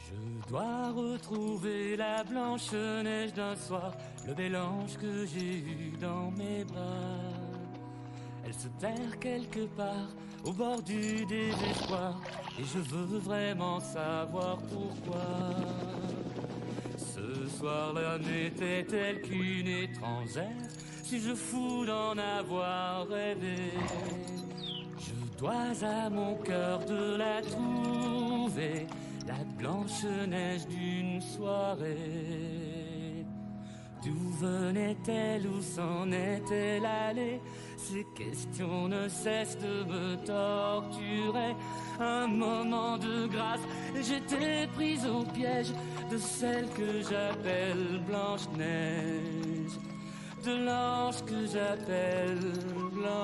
Je dois retrouver la Blanche-Neige d'un soir, le bel ange que j'ai eu dans mes bras. Elle se terre quelque part au bord du désespoir, et je veux vraiment savoir pourquoi. Ce soir-là n'était-elle qu'une étrangère, si je fous d'en avoir rêvé. Je dois à mon cœur de la trouver, la Blanche-Neige d'une soirée. D'où venait-elle, où s'en est-elle allée? Ces questions ne cessent de me torturer. Un moment de grâce, j'étais prise au piège de celle que j'appelle Blanche-Neige, de l'ange que j'appelle Blanche-Neige.